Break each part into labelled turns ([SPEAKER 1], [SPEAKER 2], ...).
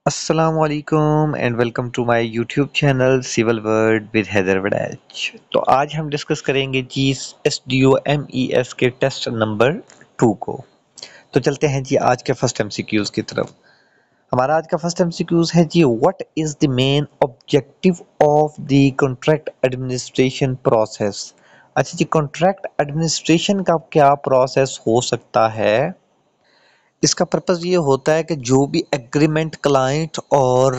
[SPEAKER 1] असलकम and welcome to my YouTube channel civil world with Haider Waraich. तो आज हम डिस्कस करेंगे जी SDOMES के टेस्ट नंबर 2 को। तो चलते हैं जी आज के फर्स्ट एमसीक्यूज की तरफ। हमारा आज का फर्स्ट एमसीक्यूज है जी what is the main objective of the contract administration process. अच्छा जी, कॉन्ट्रैक्ट एडमिनिस्ट्रेशन का क्या प्रोसेस हो सकता है? इसका पर्पज़ ये होता है कि जो भी एग्रीमेंट क्लाइंट और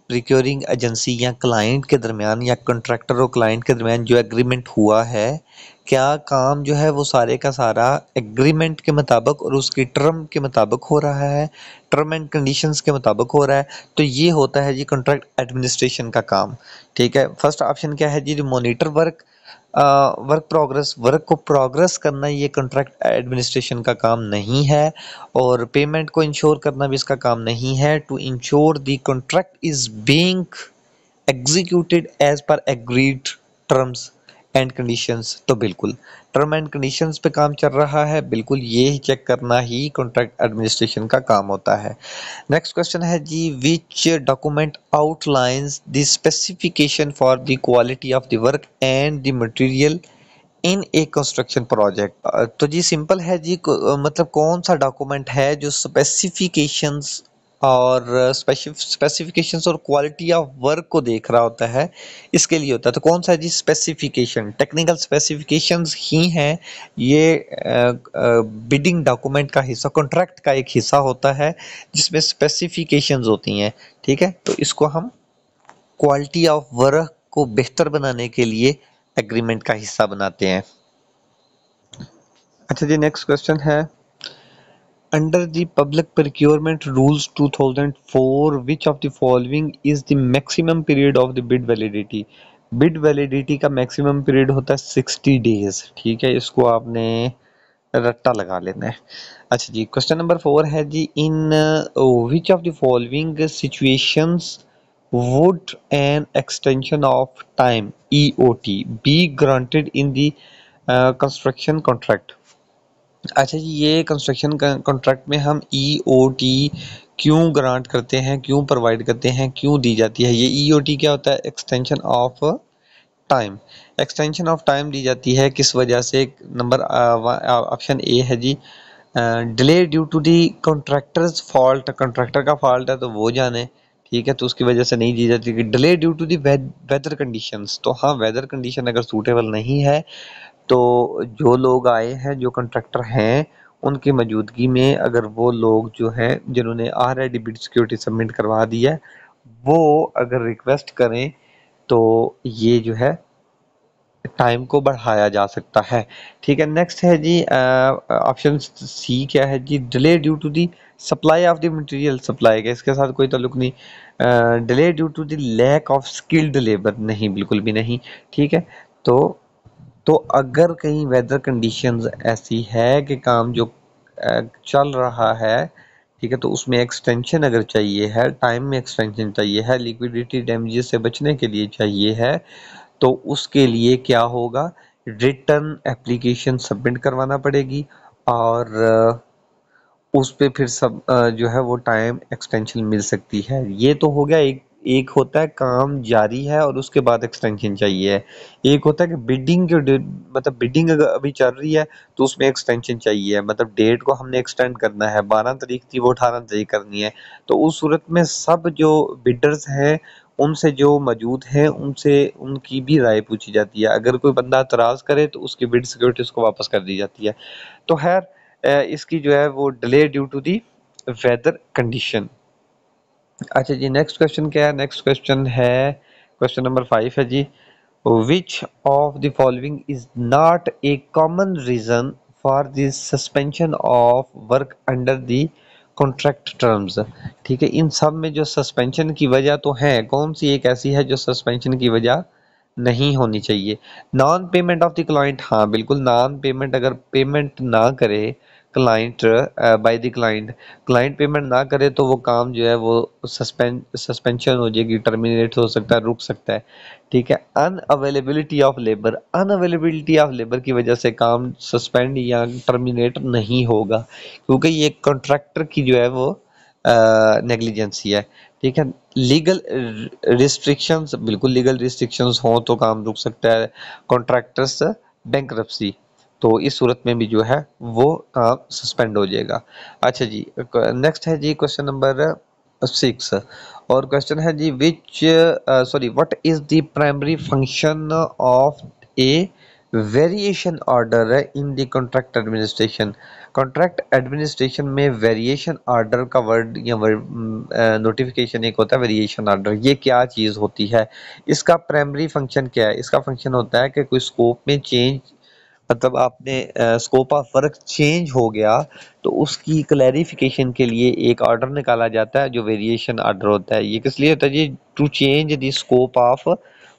[SPEAKER 1] प्रिक्योरिंग एजेंसी या क्लाइंट के दरमियान या कॉन्ट्रैक्टर और क्लाइंट के दरमियान जो एग्रीमेंट हुआ है, क्या काम जो है वो सारे का सारा एग्रीमेंट के मुताबिक और उसकी टर्म के मुताबिक हो रहा है, टर्म एंड कंडीशंस के मुताबिक हो रहा है। तो ये होता है जी कॉन्ट्रैक्ट एडमिनिस्ट्रेशन का काम। ठीक है, फर्स्ट ऑप्शन क्या है जी, मॉनिटर वर्क, वर्क को प्रोग्रेस करना ये कॉन्ट्रैक्ट एडमिनिस्ट्रेशन का काम नहीं है, और पेमेंट को इंश्योर करना भी इसका काम नहीं है। To ensure the contract is being executed as per agreed terms and conditions. तो बिल्कुल टर्म एंड कंडीशंस पे काम चल रहा है, बिल्कुल ये चेक करना ही कॉन्ट्रैक्ट एडमिनिस्ट्रेशन का काम होता है। नेक्स्ट क्वेश्चन है जी which document outlines the specification for the quality of the work and the material in a construction project. तो जी सिंपल है जी, मतलब कौन सा डॉक्यूमेंट है जो स्पेसिफिकेशंस और स्पेसिफिकेशंस और क्वालिटी ऑफ वर्क को देख रहा होता है, इसके लिए होता है। तो कौन सा है जी? स्पेसिफिकेशन, टेक्निकल स्पेसिफिकेशंस ही हैं ये बिडिंग डॉक्यूमेंट का हिस्सा, कॉन्ट्रैक्ट का एक हिस्सा होता है जिसमें स्पेसिफिकेशंस होती हैं। ठीक है, तो इसको हम क्वालिटी ऑफ वर्क को बेहतर बनाने के लिए एग्रीमेंट का हिस्सा बनाते हैं। अच्छा जी, नेक्स्ट क्वेश्चन है under the public procurement rules 2004 which of the following is the maximum period of the bid validity. Bid validity का मैक्सिमम पीरियड होता है 60 डेज। ठीक है, इसको आपने रट्टा लगा लेना है। अच्छा जी, क्वेश्चन नंबर 4 है जी in which of the following situations would an extension of time EOT be granted in the construction contract। अच्छा जी, ये कंस्ट्रक्शन कॉन्ट्रैक्ट में हम EOT क्यों ग्रांट करते हैं, क्यों प्रोवाइड करते हैं, क्यों दी जाती है? ये EOT क्या होता है? Extension of time. Extension of time दी जाती है किस वजह से? नंबर ऑप्शन ए है जी delay due to the contractor's fault. Contractor का फॉल्ट है तो वो जाने। ठीक है, तो उसकी वजह से नहीं दी जाती। कि delay due to the weather conditions, तो हाँ वेदर कंडीशन अगर सूटेबल नहीं है तो जो लोग आए हैं, जो कॉन्ट्रैक्टर हैं, उनकी मौजूदगी में अगर वो लोग जो हैं जिन्होंने ऑलरेडी बिड सिक्योरिटी सबमिट करवा दी है, वो अगर रिक्वेस्ट करें तो ये जो है टाइम को बढ़ाया जा सकता है। ठीक है, नेक्स्ट है जी ऑप्शन सी क्या है जी delay due to the supply of the material. Supply का इसके साथ कोई ताल्लुक नहीं। Delay due to the lack of skilled labour, नहीं, बिल्कुल भी नहीं। ठीक है, तो अगर कहीं वेदर कंडीशंस ऐसी है कि काम जो चल रहा है, ठीक है, तो उसमें एक्सटेंशन अगर चाहिए है, टाइम में एक्सटेंशन चाहिए है, लिक्विडिटी डैमेजेस से बचने के लिए चाहिए है, तो उसके लिए क्या होगा? रिटर्न एप्लीकेशन सबमिट करवाना पड़ेगी और उस पे फिर सब जो है वो टाइम एक्सटेंशन मिल सकती है। ये तो हो गया एक। एक होता है काम जारी है और उसके बाद एक्सटेंशन चाहिए। एक होता है कि बिडिंग मतलब बिडिंग अगर अभी चल रही है तो उसमें एक्सटेंशन चाहिए, मतलब डेट को हमने एक्सटेंड करना है, 12 तारीख थी वो 18 तारीख करनी है। तो उस सूरत में सब जो बिडर्स हैं उनसे जो मौजूद हैं उनसे उनकी भी राय पूछी जाती है। अगर कोई बंदा एतराज़ करे तो उसकी बिड सिक्योरिटी उसको वापस कर दी जाती है। तो खैर इसकी जो है वो delay due to the weather condition. अच्छा जी, नेक्स्ट क्वेश्चन क्या है? नेक्स्ट क्वेश्चन है क्वेश्चन नंबर 5 है जी which of the following is not a common reason for the suspension of work under the contract terms. ठीक है, इन सब में जो सस्पेंशन की वजह तो है, कौन सी एक ऐसी है जो सस्पेंशन की वजह नहीं होनी चाहिए? Non payment of the client, हाँ बिल्कुल, नॉन पेमेंट अगर पेमेंट ना करे client by the client, client payment ना करे तो वो काम जो है वो सस्पेंशन हो जाएगी, टर्मिनेट हो सकता है, रुक सकता है। ठीक है, unavailability of labour, unavailability of labour की वजह से काम सस्पेंड या टर्मिनेट नहीं होगा, क्योंकि ये कॉन्ट्रैक्टर की जो है वो नेग्लिजेंसी है। ठीक है। लीगल रिस्ट्रिक्शंस, बिल्कुल लीगल रिस्ट्रिक्शंस हो तो काम रुक सकता है। कॉन्ट्रैक्टर्स बैंकरप्सी, तो इस सूरत में भी जो है वो काम सस्पेंड हो जाएगा। अच्छा जी, नेक्स्ट है जी क्वेश्चन नंबर 6, और क्वेश्चन है जी which sorry what is the primary function of a variation order in the contract administration. Contract administration में वेरिएशन ऑर्डर का वर्ड या नोटिफिकेशन एक होता है वेरिएशन ऑर्डर, ये क्या चीज़ होती है, इसका प्राइमरी फंक्शन क्या है। इसका फंक्शन होता है कि कोई स्कोप में चेंज, मतलब आपने स्कोप ऑफ वर्क चेंज हो गया तो उसकी क्लैरिफिकेशन के लिए एक ऑर्डर निकाला जाता है जो वेरिएशन ऑर्डर होता है। ये किस लिए होता है जी? To change the scope of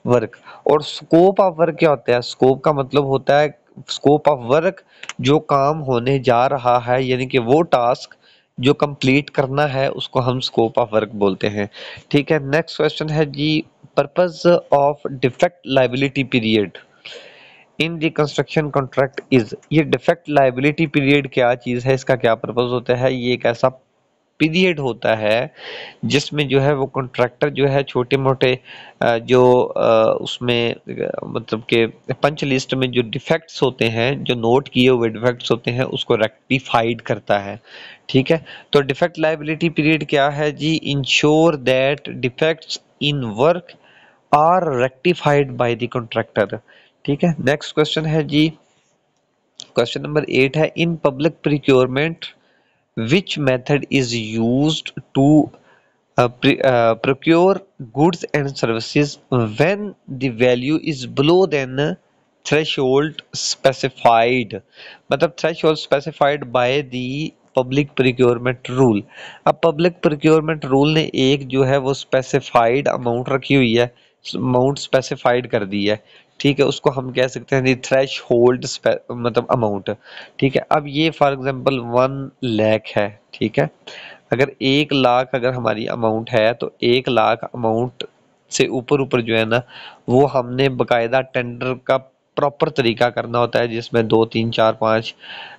[SPEAKER 1] work. और स्कोप ऑफ वर्क क्या होता है? स्कोप का मतलब होता है स्कोप ऑफ वर्क, जो काम होने जा रहा है, यानी कि वो टास्क जो कंप्लीट करना है उसको हम स्कोप ऑफ वर्क बोलते हैं। ठीक है। नेक्स्ट क्वेश्चन है जी purpose of defect liability period in the construction contract is. ये डिफेक्ट लाइबिलिटी पीरियड क्या चीज़ है, इसका क्या पर्पस होता है? ये एक ऐसा पीरियड होता है जिसमें जो है वो कॉन्ट्रैक्टर जो है छोटे मोटे जो उसमें मतलब के पंच लिस्ट में जो डिफेक्ट्स होते हैं, जो नोट किए हुए डिफेक्ट्स होते हैं, उसको रेक्टिफाइड करता है। ठीक है। तो डिफेक्ट लाइबिलिटी पीरियड क्या है जी? Ensure that defects in work are rectified by the contractor. ठीक है। नेक्स्ट क्वेश्चन है जी क्वेश्चन नंबर 8 है in public procurement which method is used to procure goods and services when the value is below than threshold specified, मतलब threshold specified by the public procurement rule. अब public procurement rule ने एक जो है वो specified amount रखी हुई है, अमाउंट स्पेसिफाइड कर दी है। ठीक है। उसको हम कह सकते हैं थ्रेश होल्ड मतलब अमाउंट। ठीक है। अब ये फॉर एग्जांपल 1 लाख है। ठीक है। अगर 1 लाख अगर हमारी अमाउंट है तो 1 लाख अमाउंट से ऊपर ऊपर जो है ना वो हमने बकायदा टेंडर का प्रॉपर तरीका करना होता है, जिसमें 2 3 4 5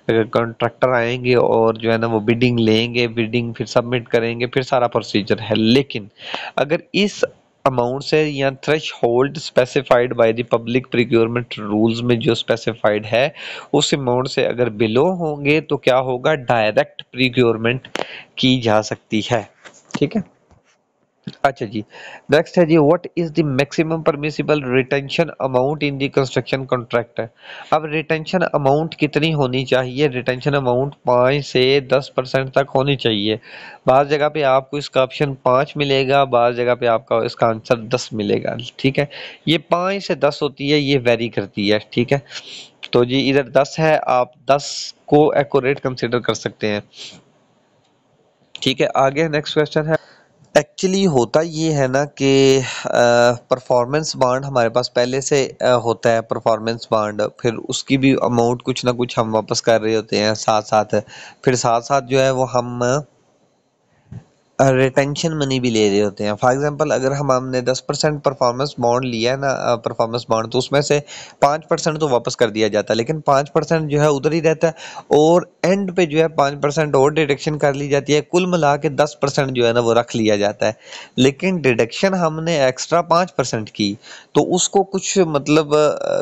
[SPEAKER 1] कॉन्ट्रैक्टर आएंगे और जो है ना वो बिडिंग लेंगे, बिडिंग फिर सबमिट करेंगे, फिर सारा प्रोसीजर है। लेकिन अगर इस अमाउंट से या threshold specified by the public procurement rules में जो स्पेसिफाइड है उस अमाउंट से अगर बिलो होंगे तो क्या होगा? डायरेक्ट प्रिक्योरमेंट की जा सकती है। ठीक है। अच्छा जी, नेक्स्ट है जी what is the maximum permissible retention amount in the construction contract. अब रिटेंशन अमाउंट कितनी होनी चाहिए? रिटेंशन अमाउंट 5 से 10% तक होनी चाहिए। बाज़ जगह पे आपको इसका ऑप्शन 5 मिलेगा, बाज़ जगह पे आपका इसका आंसर 10 मिलेगा। ठीक है। ये 5 से 10 होती है, ये वेरी करती है। ठीक है। तो जी इधर 10 है, आप 10 को एक्यूरेट कंसिडर कर सकते हैं। ठीक है। आगे नेक्स्ट क्वेश्चन है एक्चुअली होता ये है ना कि परफॉर्मेंस बॉन्ड हमारे पास पहले से होता है। परफॉर्मेंस बॉन्ड फिर उसकी भी अमाउंट कुछ ना कुछ हम वापस कर रहे होते हैं साथ साथ, फिर साथ साथ जो है वो हम रिटेंशन मनी भी ले रहे होते हैं। फॉर एग्जांपल अगर हमने 10% परफॉर्मेंस बॉन्ड लिया है ना, परफॉर्मेंस बॉन्ड, तो उसमें से 5% तो वापस कर दिया जाता है, लेकिन 5% जो है उधर ही रहता है और एंड पे जो है 5% और डिडक्शन कर ली जाती है। कुल मिला के 10% जो है ना वो रख लिया जाता है। लेकिन डिडक्शन हमने एक्स्ट्रा 5% की तो उसको कुछ मतलब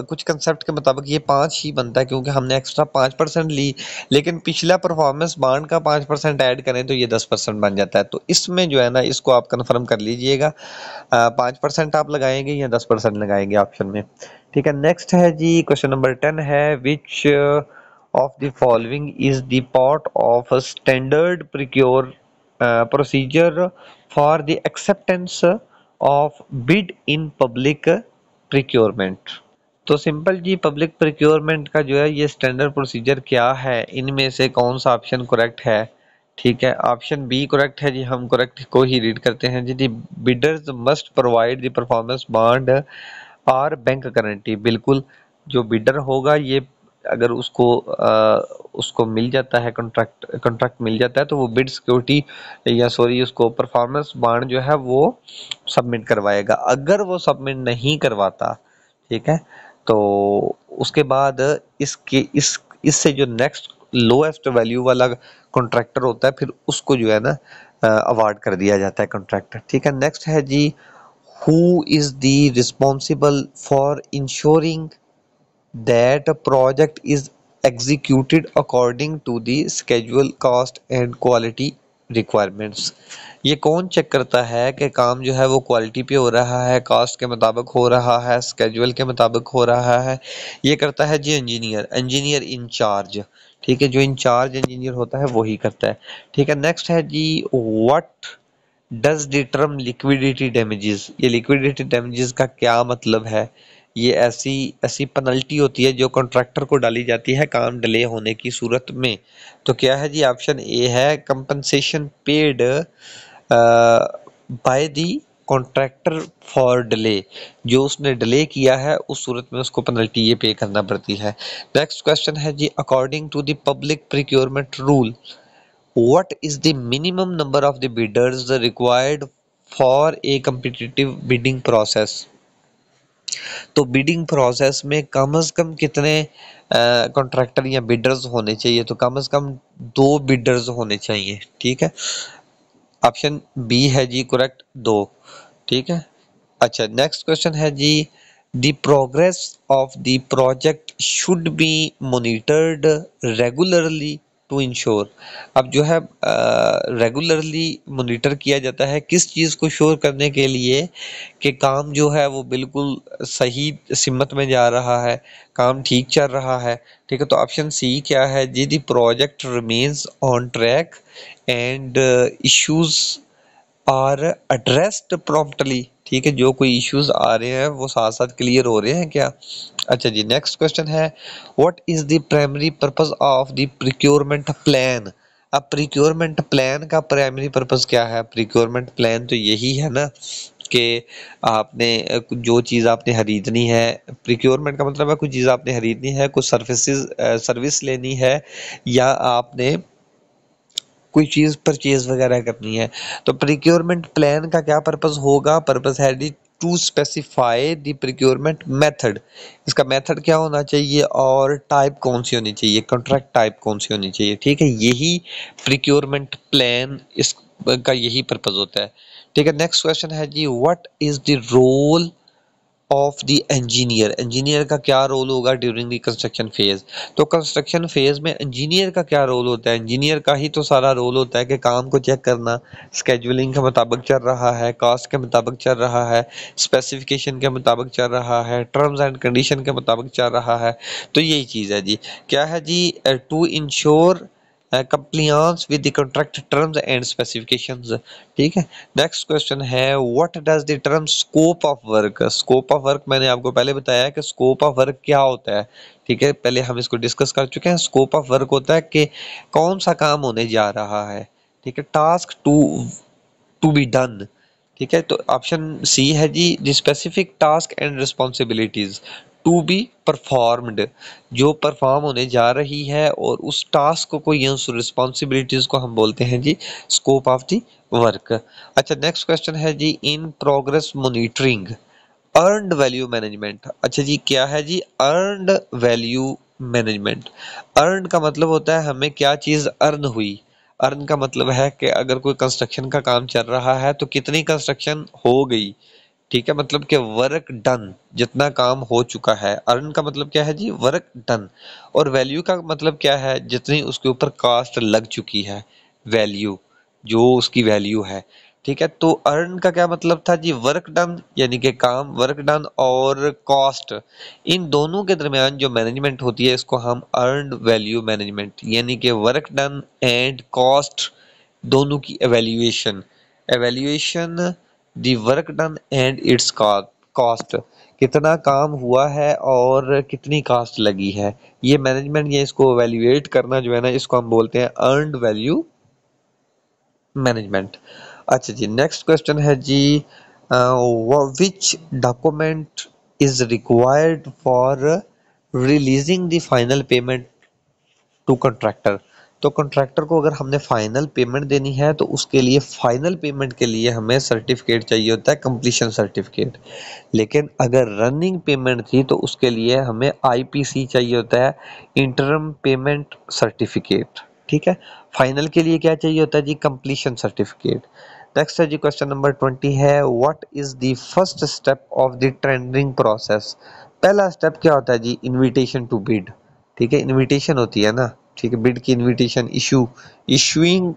[SPEAKER 1] कुछ कंसेप्ट के मुताबिक ये 5 ही बनता है, क्योंकि हमने एक्स्ट्रा 5% ली, लेकिन पिछला परफॉर्मेंस बॉन्ड का 5% ऐड करें तो ये 10% बन जाता है। तो इसमें जो है ना इसको आप कंफर्म कर लीजिएगा, 5% आप लगाएंगे या 10% लगाएंगे ऑप्शन में। ठीक है। नेक्स्ट है जी क्वेश्चन नंबर 10 है विच of the following is the part of standard procure procedure for the acceptance of bid in public procurement. तो सिंपल जी पब्लिक प्रिक्योरमेंट का जो है ये स्टैंडर्ड प्रोसीजर क्या है, इनमें से कौन सा ऑप्शन करेक्ट है? ठीक है। ऑप्शन बी करेक्ट है जी। हम करेक्ट को ही रीड करते हैं जी। The bidders must provide the performance bond और बैंक गारंटी। बिल्कुल, जो बिडर होगा ये अगर उसको मिल जाता है कॉन्ट्रैक्ट मिल जाता है तो वो बिड सिक्योरिटी या सॉरी उसको परफॉर्मेंस बॉन्ड जो है वो सबमिट करवाएगा। अगर वो सबमिट नहीं करवाता, ठीक है, तो उसके बाद इससे जो नेक्स्ट लोएस्ट वैल्यू वाला कॉन्ट्रैक्टर होता है फिर उसको जो है ना अवार्ड कर दिया जाता है कॉन्ट्रैक्ट। ठीक है, नेक्स्ट है जी, who is the responsible for ensuring that a project is executed according to the schedule, cost and quality requirements। ये कौन चेक करता है कि काम जो है वो क्वालिटी पे हो रहा है, कास्ट के मुताबिक हो रहा है, स्केड्यूल के मुताबिक हो रहा है? ये करता है जी इंजीनियर, इंजीनियर इंचार्ज। ठीक है, जो इंचार्ज इंजीनियर होता है वही करता है। ठीक है, नेक्स्ट है जी, what does the term liquidity damages, ये लिक्विडिटी डैमेजेस का क्या मतलब है? ये ऐसी ऐसी पेनल्टी होती है जो कॉन्ट्रैक्टर को डाली जाती है काम डिले होने की सूरत में। तो क्या है जी, ऑप्शन ए है compensation paid by the contractor for delay, जो उसने डिले किया है उस सूरत में उसको पेनल्टी ये पे करना पड़ती है। नेक्स्ट क्वेश्चन है जी, according to the public procurement rule what is the minimum number of the bidders required for a competitive bidding process? तो बिडिंग प्रोसेस में कम से कम कितने कॉन्ट्रैक्टर या बिडर्स होने चाहिए? तो कम से कम 2 बिडर्स होने चाहिए। ठीक है, ऑप्शन बी है जी करेक्ट, 2। ठीक है, अच्छा नेक्स्ट क्वेश्चन है जी, the progress of the project should be monitored regularly to ensure. अब जो है रेगुलरली मॉनिटर किया जाता है किस चीज़ को श्योर करने के लिए कि काम जो है वो बिल्कुल सही सिमत में जा रहा है, काम ठीक चल रहा है। ठीक है, तो ऑप्शन सी क्या है जी, the project remains on track and issues are addressed promptly. ठीक है, जो कोई इश्यूज आ रहे हैं वो साथ साथ क्लियर हो रहे हैं क्या? अच्छा जी, नेक्स्ट क्वेश्चन है, what is the primary purpose of the procurement plan? अब प्रोक्योरमेंट प्लान का प्राइमरी पर्पस क्या है? प्रोक्योरमेंट प्लान तो यही है ना कि आपने जो चीज़ आपने खरीदनी है, प्रोक्योरमेंट का मतलब है कुछ चीज़ आपने खरीदनी है, कुछ सर्विस लेनी है, या आपने कोई चीज़ परचेज वगैरह करनी है। तो प्रोक्योरमेंट प्लान का क्या पर्पस होगा? पर्पस है to specify the procurement method, इसका मेथड क्या होना चाहिए और टाइप कौन सी होनी चाहिए, कॉन्ट्रैक्ट टाइप कौन सी होनी चाहिए। ठीक है, यही प्रोक्योरमेंट प्लान इस का यही पर्पस होता है। ठीक है, नेक्स्ट क्वेश्चन है जी, what is the role of the engineer? Engineer का क्या रोल होगा ड्यूरिंग द कंस्ट्रक्शन फेज? तो कंस्ट्रक्शन फेज में इंजीनियर का क्या रोल होता है? इंजीनियर का ही तो सारा रोल होता है कि काम को चेक करना, स्केड्यूलिंग के मुताबिक चल रहा है, कास्ट के मुताबिक चल रहा है, स्पेसिफिकेशन के मुताबिक चल रहा है, टर्म्स एंड कंडीशन के मुताबिक चल रहा है। तो यही चीज़ है जी, क्या है जी, to ensure compliance with the contract terms and specifications। ठीक है, नेक्स्ट क्वेश्चन है, what does the term scope of work? Scope of work मैंने आपको पहले बताया है कि स्कोप ऑफ वर्क क्या होता है। ठीक है, पहले हम इसको डिस्कस कर चुके हैं। स्कोप ऑफ वर्क होता है कि कौन सा काम होने जा रहा है। ठीक है, टास्क टू बी डन। ठीक है, तो ऑप्शन सी है जी, the specific task and responsibilities to be performed, जो परफॉर्म होने जा रही है और उस टास्क को या उस रिस्पॉन्सिबिलिटीज को हम बोलते हैं जी स्कोप ऑफ द वर्क। अच्छा नेक्स्ट क्वेश्चन है जी, in progress monitoring earned value management. अच्छा जी, क्या है जी अर्नड वैल्यू मैनेजमेंट? अर्न का मतलब होता है हमें क्या चीज़ अर्न हुई। अर्न का मतलब है कि अगर कोई कंस्ट्रक्शन का काम चल रहा है तो कितनी कंस्ट्रक्शन हो गई। ठीक है, मतलब कि वर्क डन, जितना काम हो चुका है। अर्न का मतलब क्या है जी, वर्क डन। और वैल्यू का मतलब क्या है, जितनी उसके ऊपर कास्ट लग चुकी है, वैल्यू, जो उसकी वैल्यू है। ठीक है, तो अर्न का क्या मतलब था जी, वर्क डन, यानी कि काम वर्क डन, और कॉस्ट, इन दोनों के दरमियान जो मैनेजमेंट होती है इसको हम अर्नड वैल्यू मैनेजमेंट, यानी कि वर्क डन एंड कॉस्ट दोनों की evaluation, evaluation the work done and it's cost, कितना काम हुआ है और कितनी कास्ट लगी है, ये मैनेजमेंट, ये इसको एवेल्यूएट करना जो है ना, इसको हम बोलते हैं अर्नड वैल्यू मैनेजमेंट। अच्छा जी, नेक्स्ट क्वेश्चन है जी, which document is required for releasing the final payment to contractor? तो कॉन्ट्रैक्टर को अगर हमने फाइनल पेमेंट देनी है तो उसके लिए फाइनल पेमेंट के लिए हमें सर्टिफिकेट चाहिए होता है, कंप्लीशन सर्टिफिकेट। लेकिन अगर रनिंग पेमेंट थी तो उसके लिए हमें आईपीसी चाहिए होता है, इंटरम पेमेंट सर्टिफिकेट। ठीक है। फाइनल के लिए क्या चाहिए होता है जी? Completion certificate. नेक्स्ट है जी क्वेश्चन नंबर 20 है, what is the first step of the tendering process? पहला स्टेप क्या होता है जी? Invitation to bid. ठीक है, इनविटेशन होती है ना, ठीक है, बिड की invitation, issuing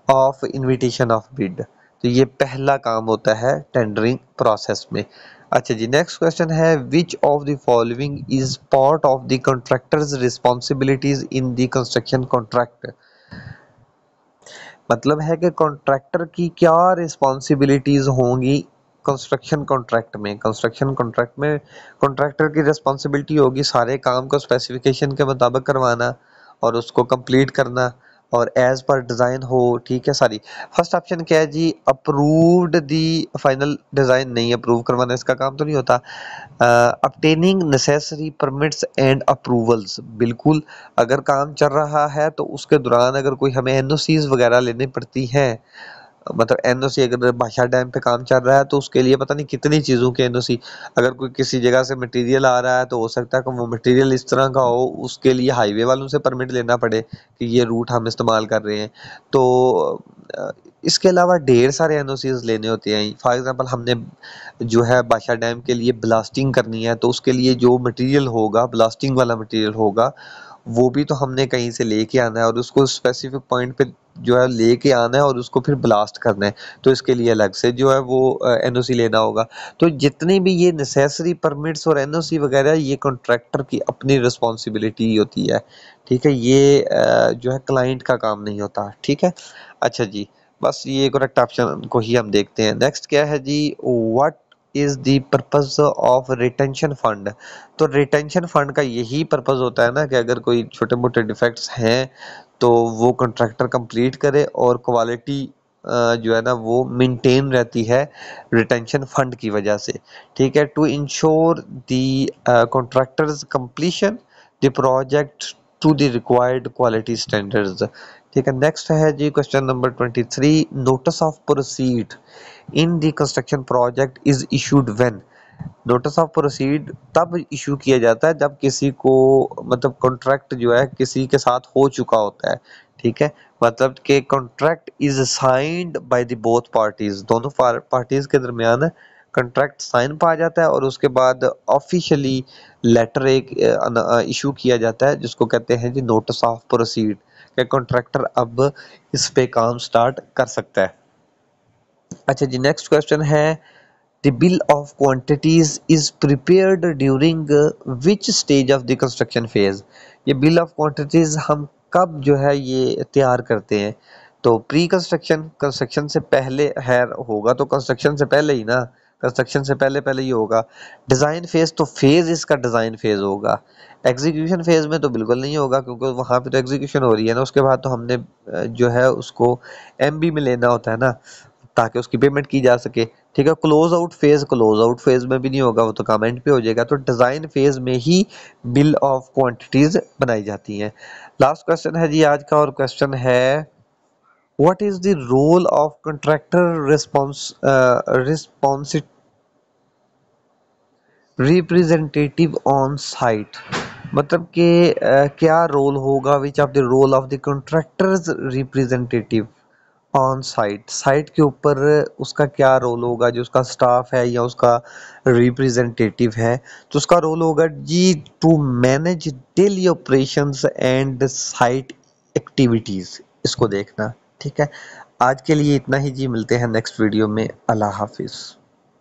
[SPEAKER 1] of invitation of bid. तो ये पहला काम होता है टेंडरिंग प्रोसेस में। अच्छा जी, नेक्स्ट क्वेश्चन है, विच of the following is part of the contractors responsibilities in the construction contract? मतलब है कि कॉन्ट्रैक्टर की क्या रिस्पॉन्सिबिलिटीज होंगी कंस्ट्रक्शन कॉन्ट्रैक्ट में। कंस्ट्रक्शन कॉन्ट्रैक्ट में कॉन्ट्रैक्टर की रिस्पॉन्सिबिलिटी होगी सारे काम को स्पेसिफिकेशन के मुताबिक करवाना और उसको कंप्लीट करना और एज पर डिज़ाइन हो। ठीक है, सारी। फर्स्ट ऑप्शन क्या है जी? अप्रूव्ड दी फाइनल डिज़ाइन, नहीं, अप्रूव करवाना इसका काम तो नहीं होता। obtaining necessary permits and approvals, बिल्कुल। अगर काम चल रहा है तो उसके दौरान अगर कोई हमें एनओसीज वगैरह लेनी पड़ती हैं, मतलब एनओसी, अगर भाषा डैम पे काम चल रहा है तो उसके लिए पता नहीं कितनी चीज़ों के एनओसी। अगर कोई किसी जगह से मटेरियल आ रहा है तो हो सकता है कि वो मटेरियल इस तरह का हो, उसके लिए हाईवे वालों से परमिट लेना पड़े कि ये रूट हम इस्तेमाल कर रहे हैं। तो अ, इसके अलावा ढेर सारे एनओसीज लेने होते हैं। फॉर एग्जांपल, हमने जो है बादशाह डैम के लिए ब्लास्टिंग करनी है तो उसके लिए जो मटेरियल होगा, ब्लास्टिंग वाला मटेरियल होगा, वो भी तो हमने कहीं से लेके आना है और उसको स्पेसिफिक पॉइंट पे जो है लेके आना है और उसको फिर ब्लास्ट करना है। तो इसके लिए अलग से जो है वो एनओसी लेना होगा। तो जितने भी ये नेसेसरी परमिट्स और एनओसी वगैरह, ये कॉन्ट्रैक्टर की अपनी रिस्पॉन्सिबिलिटी होती है। ठीक है, ये जो है क्लाइंट का काम नहीं होता। ठीक है। अच्छा जी, बस ये करेक्ट ऑप्शन को ही हम देखते हैं। नेक्स्ट क्या है जी? What is the purpose of retention fund? तो रिटेंशन फंड का यही पर्पस होता है ना कि अगर कोई छोटे मोटे डिफेक्ट्स हैं तो वो कॉन्ट्रैक्टर कंप्लीट करे और क्वालिटी जो है ना वो मेंटेन रहती है रिटेंशन फंड की वजह से। ठीक है, to ensure the contractor's completion the project to the required quality standards. ठीक है, नेक्स्ट है जी question number 23, notice of proceed in the construction project is issued when? Notice of proceed तब इशू किया जाता है जब किसी को, मतलब कॉन्ट्रैक्ट जो है किसी के साथ हो चुका होता है। ठीक है, मतलब कि contract is signed by the both parties, दोनों पार्टीज के दरमियान कॉन्ट्रैक्ट साइन पा जाता है और उसके बाद ऑफिशियली लेटर एक इशू किया जाता है जिसको कहते हैं जी नोटिस ऑफ प्रोसीड, कि कॉन्ट्रैक्टर अब इस पे काम स्टार्ट कर सकता है। अच्छा जी, नेक्स्ट क्वेश्चन है, the bill of quantities is prepared during which stage of the construction phase? ये bill of quantities हम कब जो है ये तैयार करते हैं? तो प्री कंस्ट्रक्शन, कंस्ट्रक्शन से पहले है होगा, तो कंस्ट्रक्शन से पहले ही ना, कंस्ट्रक्शन से पहले पहले ही होगा। डिज़ाइन फेज, तो फेज इसका डिज़ाइन फेज होगा। एग्जीक्यूशन फेज में तो बिल्कुल नहीं होगा क्योंकि वहाँ पे तो एग्जीक्यूशन हो रही है ना, उसके बाद तो हमने जो है उसको एमबी में लेना होता है ना ताकि उसकी पेमेंट की जा सके। ठीक है, क्लोज आउट फेज में भी नहीं होगा, वो तो कमेंट पे हो जाएगा। तो डिजाइन फेज में ही बिल ऑफ क्वांटिटीज बनाई जाती हैं। लास्ट क्वेश्चन है जी आज का, और क्वेश्चन है, what is the role of contractor response representative on site? मतलब कि क्या रोल होगा, which of the role of the contractor's representative on site? Site के ऊपर उसका क्या रोल होगा, जो उसका स्टाफ है या उसका रिप्रेजेंटेटिव है, तो उसका रोल होगा जी to manage daily operations and site activities. इसको देखना। ठीक है, आज के लिए इतना ही जी, मिलते हैं नेक्स्ट वीडियो में। अल्लाह हाफिज।